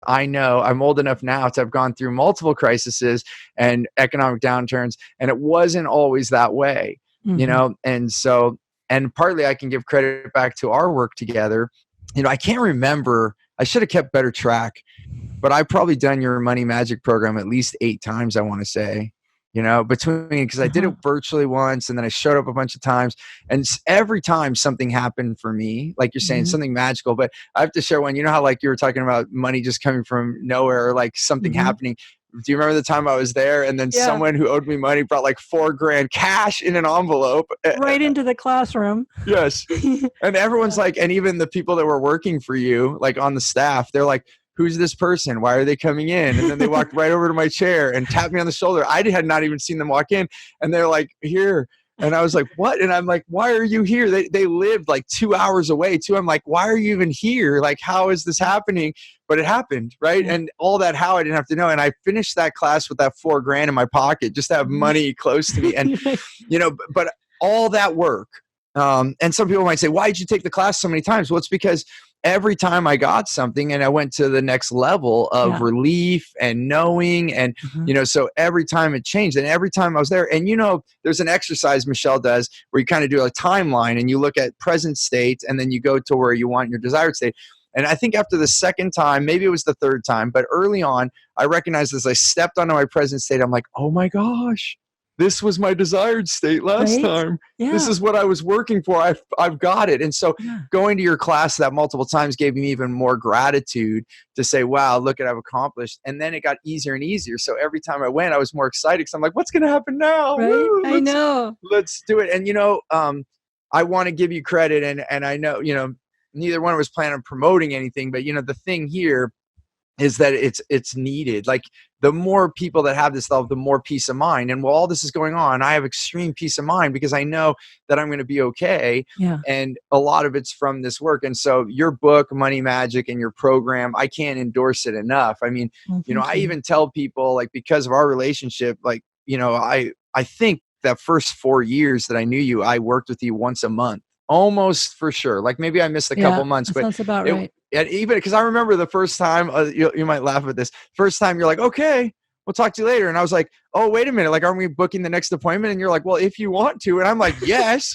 I know I'm old enough now to have gone through multiple crises and economic downturns, and it wasn't always that way, and so, and partly I can give credit back to our work together. I can't remember, I should have kept better track, but I've probably done your money magic program at least 8 times, I want to say, between, because I did it virtually once, and then I showed up a bunch of times, and every time something happened for me, like you're saying, something magical. But I have to share one. How like you were talking about money just coming from nowhere, or like something happening. Do you remember the time I was there, and then someone who owed me money brought like $4,000 cash in an envelope right into the classroom? Yes. And everyone's like, and even the people that were working for you, like on the staff, they're like, who's this person? Why are they coming in? And then they walked right over to my chair and tapped me on the shoulder. I had not even seen them walk in. And they're like, here. And I was like, what? And I'm like, why are you here? They lived like 2 hours away too. I'm like, why are you even here? Like, how is this happening? But it happened, right? And all that, how I didn't have to know. And I finished that class with that $4,000 in my pocket, just to have money close to me. And, but all that work. And some people might say, why did you take the class so many times? Well, it's because every time I got something and I went to the next level of relief and knowing, and, so every time it changed, and every time I was there, and, there's an exercise Michelle does where you kind of do a timeline and you look at present state, and then you go to where you want your desired state. And I think after the second time, maybe it was the third time, but early on, I recognized as I stepped onto my present state, I'm like, oh my gosh, this was my desired state last time. Yeah. This is what I was working for. I've got it. And so going to your class that multiple times gave me even more gratitude to say, wow, look at what I've accomplished. And then it got easier and easier. So every time I went, I was more excited because I'm like, what's going to happen now? Right? Woo, I know. Let's do it. And, I want to give you credit. And I know, neither one of us plan on promoting anything, but, the thing here is that it's needed. Like, the more people that have this love, the more peace of mind. And while all this is going on, I have extreme peace of mind because I know that I'm going to be okay. Yeah. And a lot of it's from this work. And so your book, Money Magic, and your program, I can't endorse it enough. I mean, I even tell people, like, because of our relationship, like, I think that first 4 years that I knew you, I worked with you once a month, almost for sure. Like, maybe I missed a couple months, but sounds about right. And even because I remember the first time, you might laugh at this. First time you're like, okay, we'll talk to you later. And I was like, oh, wait a minute. Like, aren't we booking the next appointment? And you're like, well, if you want to. And I'm like, yes.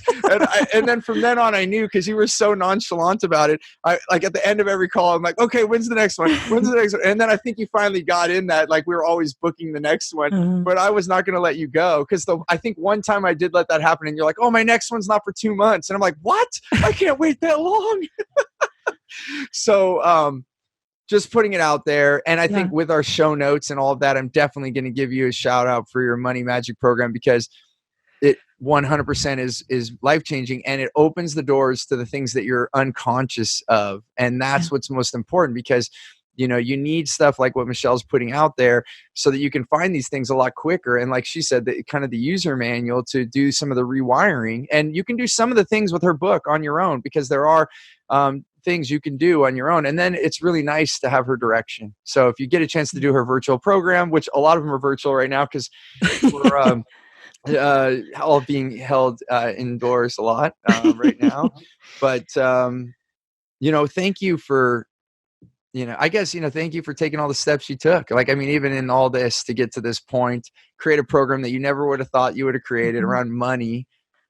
And then from then on, I knew, because you were so nonchalant about it. I, like, at the end of every call, I'm like, okay, when's the next one? When's the next one? And then I think you finally got in that, like, we were always booking the next one, but I was not going to let you go. Because I think one time I did let that happen, and you're like, oh, my next one's not for 2 months. And I'm like, what? I can't wait that long. So, just putting it out there. And I think with our show notes and all of that, I'm definitely going to give you a shout out for your Money Magic program, because it 100% is life-changing, and it opens the doors to the things that you're unconscious of. And that's what's most important, because, you need stuff like what Michelle's putting out there so that you can find these things a lot quicker. And like she said, the kind of the user manual to do some of the rewiring, and you can do some of the things with her book on your own, because there are, things you can do on your own. And then it's really nice to have her direction. So if you get a chance to do her virtual program, which a lot of them are virtual right now, because we're all being held indoors a lot right now. But, thank you for, I guess, thank you for taking all the steps you took. Like, I mean, even in all this to get to this point, create a program that you never would have thought you would have created around money.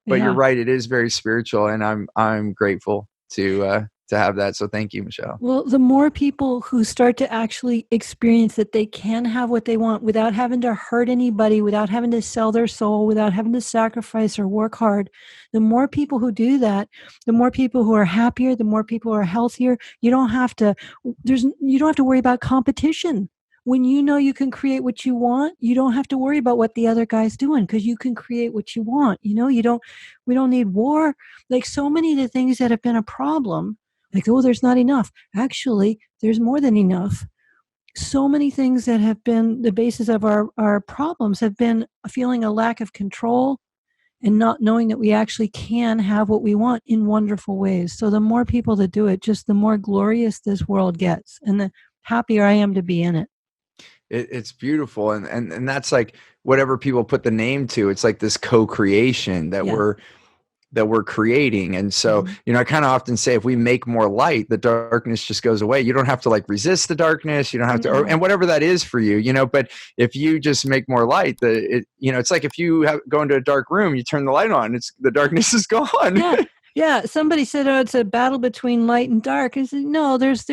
But you're right, it is very spiritual, and I'm grateful to have that. So thank you, Michelle. Well, the more people who start to actually experience that they can have what they want without having to hurt anybody, without having to sell their soul, without having to sacrifice or work hard, the more people who do that, the more people who are happier, the more people who are healthier. You don't have to worry about competition. When you know you can create what you want, you don't have to worry about what the other guy's doing, because you can create what you want. We don't need war. Like, so many of the things that have been a problem, like, oh, there's not enough. Actually, there's more than enough. So many things that have been the basis of our problems have been feeling a lack of control and not knowing that we actually can have what we want in wonderful ways. So the more people that do it, just the more glorious this world gets, and the happier I am to be in it. It's beautiful. And that's like whatever people put the name to, it's like this co-creation that we're that we're creating. And so, I kind of often say, if we make more light, the darkness just goes away. You don't have to like resist the darkness. You don't have to, and whatever that is for you, but if you just make more light, it's like if you go into a dark room, you turn the light on, the darkness is gone. Yeah. Somebody said, oh, it's a battle between light and dark. I said, no, there's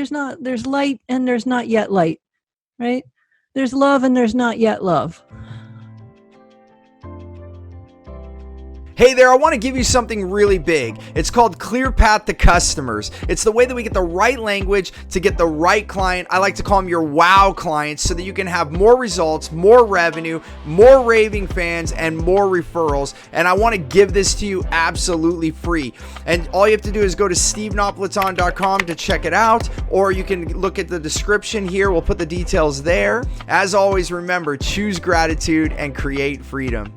light and there's not yet light, right? There's love and there's not yet love. Hey there, I want to give you something really big. It's called Clear Path to Customers. It's the way that we get the right language to get the right client. I like to call them your wow clients, so that you can have more results, more revenue, more raving fans, and more referrals. And I want to give this to you absolutely free. And all you have to do is go to stevenapolitan.com to check it out, or you can look at the description here. We'll put the details there. As always, remember, choose gratitude and create freedom.